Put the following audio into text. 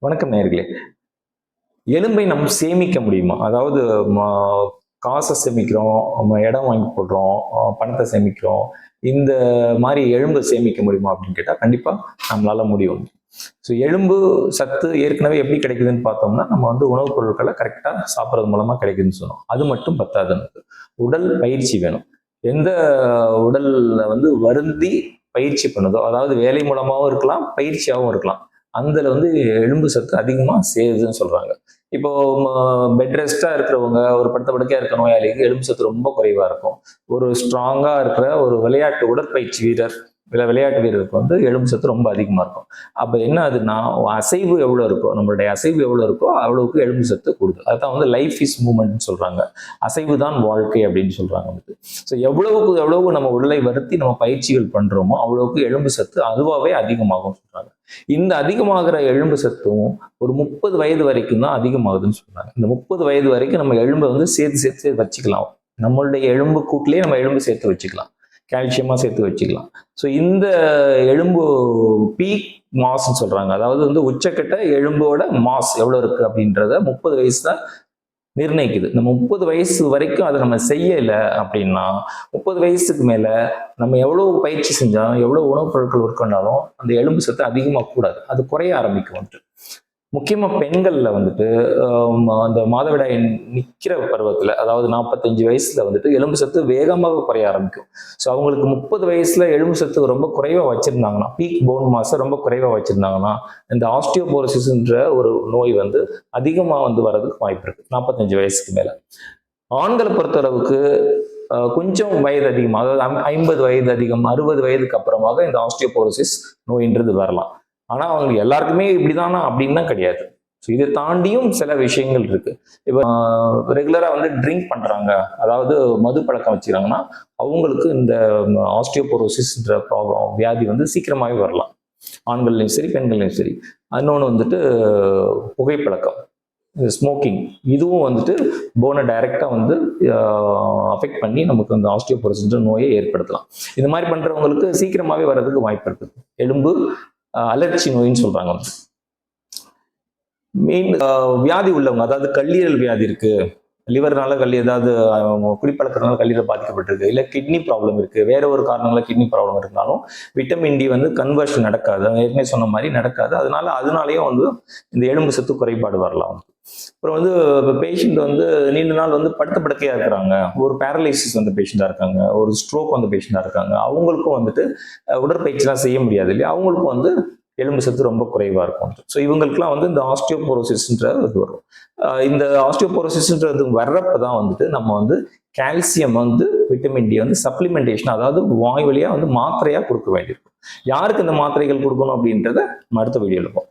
வணக்கம் நேயர்களே. எலும்பை நம்ம சேமிக்க முடியுமா? அதாவது காசை சேமிக்கிறோம், நம்ம இடம் வாங்கி போடுறோம், பணத்தை சேமிக்கிறோம். இந்த மாரி எலும்பை சேமிக்க முடியுமா அப்படின்னு கேட்டா, கண்டிப்பா நம்மளால முடியும். ஸோ எலும்பு சத்து ஏற்கனவே எப்படி கிடைக்குதுன்னு பார்த்தோம்னா, நம்ம உணவுப் பொருட்களை கரெக்ட்டா சாப்பிடுறது மூலமா கிடைக்குதுன்னு சொன்னோம். அது மட்டும் பத்தாது நமக்கு. உடல் பயிற்சி வேணும். எந்த உடல்ல வருந்தி பயிற்சி பண்ணுதோ, அதாவது வேலை மூலமாவும் இருக்கலாம், பயிற்சியாவும் இருக்கலாம். அதுல எலும்பு சத்து அதிகமா சேருதுன்னு சொல்றாங்க. இப்போ பெட் ரெஸ்டா இருக்கிறவங்க, ஒரு படுத்த படுக்கையா இருக்கிற நோயாளிக்கு எலும்பு சத்து ரொம்ப குறைவா இருக்கும். ஒரு ஸ்ட்ராங்கா இருக்கிற ஒரு விளையாட்டு உடற்பயிற்சி வீரர், விளையாட்டு வீரருக்கு எலும்பு சத்து ரொம்ப அதிகமா இருக்கும். அப்ப என்ன ஆகுதுன்னா, அசைவு எவ்வளவு இருக்கோ, நம்மளுடைய அசைவு எவ்வளவு இருக்கோ அவ்வளவுக்கு எலும்பு சத்து கூடுது. அதுதான் லைஃப் இஸ் மூவ்மெண்ட் சொல்றாங்க. அசைவு தான் வாழ்க்கை அப்படின்னு சொல்றாங்க. ஸோ எவ்வளவுக்கு எவ்வளவு நம்ம உடலை வருத்தி நம்ம பயிற்சிகள் பண்றோமோ அவ்வளவுக்கு எலும்பு சத்து அதுவாகவே அதிகமாகும் சொல்றாங்க. இந்த அதிகமாகிற எலும்பு சத்தும் ஒரு 30 வயது வரைக்கும் தான் அதிகமாகுதுன்னு சொல்றாங்க. இந்த 30 வயது வரைக்கும் நம்ம எலும்பை சேர்த்து சேர்த்து வச்சுக்கலாம். நம்மளுடைய எலும்பு கூட்டிலேயே நம்ம எலும்பு சேர்த்து வச்சுக்கலாம், கால்சியமா சேர்த்து வச்சுக்கலாம். ஸோ இந்த எலும்பு பீக் மாஸ்ன்னு சொல்றாங்க. அதாவது உச்சக்கட்ட எலும்போட மாஸ் எவ்வளவு இருக்கு அப்படின்றத 30 வயசு தான் நிர்ணயிக்குது. நம்ம 30 வயசு வரைக்கும் அதை நம்ம செய்யல அப்படின்னா, 30 வயசுக்கு மேல நம்ம எவ்வளவு பயிற்சி செஞ்சாலும், எவ்வளவு உணவுப் பொருட்கள் உட்கொண்டாலும் அந்த எலும்பு சத்து அதிகமா கூடாது. அது குறைய ஆரம்பிக்கும். முக்கியமா பெண்கள்ல அந்த மாதவிடாய் நிக்கிற பருவத்துல, அதாவது 45 வயசுல எலும்பு சத்து வேகமாக குறைய ஆரம்பிக்கும். ஸோ அவங்களுக்கு 30 வயசுல எலும்பு சத்து ரொம்ப குறைவா வச்சிருந்தாங்கன்னா, பீக் போன் மாச ரொம்ப குறைவா வச்சிருந்தாங்கன்னா, இந்த ஆஸ்டியோபோரோசிஸ்ன்ற ஒரு நோய் அதிகமா வர்றதுக்கு வாய்ப்பு இருக்கு 45 வயசுக்கு மேல. ஆண்களை பொறுத்தளவுக்கு கொஞ்சம் வயது அதிகம், அதாவது 50 வயது அதிகம், 60 வயதுக்கு அப்புறமாக இந்த ஆஸ்டியோபோரோசிஸ் நோயின்றது வரலாம். ஆனா அவங்க எல்லாருக்குமே இப்படிதானா அப்படின்னு கிடையாது. இதை தாண்டியும் சில விஷயங்கள் இருக்கு. இப்ப ரெகுலரா ட்ரிங்க் பண்றாங்க, அதாவது மது பழக்கம் வச்சுக்கிறாங்கன்னா அவங்களுக்கு இந்த ஆஸ்டியோபோரோசிஸ்ன்ற ப்ராப்ளம் வியாதி சீக்கிரமாவே வரலாம். ஆண்கள்லையும் சரி, பெண்கள்லையும் சரி. இன்னொன்று புகைப்பழக்கம், ஸ்மோக்கிங், இதுவும் போனை டைரக்டா அஃபெக்ட் பண்ணி நமக்கு அந்த ஆஸ்டியோபோரோசிஸ் நோயை ஏற்படுத்தலாம். இந்த மாதிரி பண்றவங்களுக்கு சீக்கிரமாவே வர்றதுக்கு வாய்ப்பு இருக்கு. எலும்பு அலர்ச்சி நோயின்னு சொல்றாங்க. மெயின் வியாதி உள்ளவங்க, அதாவது கல்லீரல் வியாதி இருக்கு, லிவர்னால ஏதாவது குடிப்பழக்கத்தினால கல்லீரல் பாதிக்கப்பட்டிருக்கு, இல்ல கிட்னி ப்ராப்ளம் இருக்கு, வேற ஒரு காரணங்கள கிட்னி ப்ராப்ளம் இருந்தாலும் விட்டமின் டி கன்வர்ஷன் நடக்காது, ஏற்கனவே சொன்ன மாதிரி நடக்காது. அதனாலயும் இந்த எலும்பு சத்து குறைபாடு வரலாம். அப்புறம் பேஷண்ட் நீண்ட நாள் படுத்த படுக்கையா இருக்கிறாங்க, ஒரு பேரலைசிஸ் பேஷண்டா இருக்காங்க, ஒரு ஸ்ட்ரோக் பேஷண்டா இருக்காங்க, அவங்களுக்கும் உடற்பயிற்சிலாம் செய்ய முடியாது இல்லையா, அவங்களுக்கும் எலும்பு சத்து ரொம்ப குறைவா இருக்கும். ஸோ இவங்களுக்குலாம் இந்த ஆஸ்டியோபோரோசிஸ்ன்ற இது வரும். இந்த ஆஸ்டியோபோரோசிஸ்ன்றது வர்றப்பதான் நம்ம கால்சியம் விட்டமின் டி சப்ளிமெண்டேஷன், அதாவது வாய் வழியா மாத்திரையா கொடுக்க வேண்டியிருக்கும். யாருக்கு இந்த மாத்திரைகள் கொடுக்கணும் அப்படின்றத அடுத்த வீடியோல பார்ப்போம்.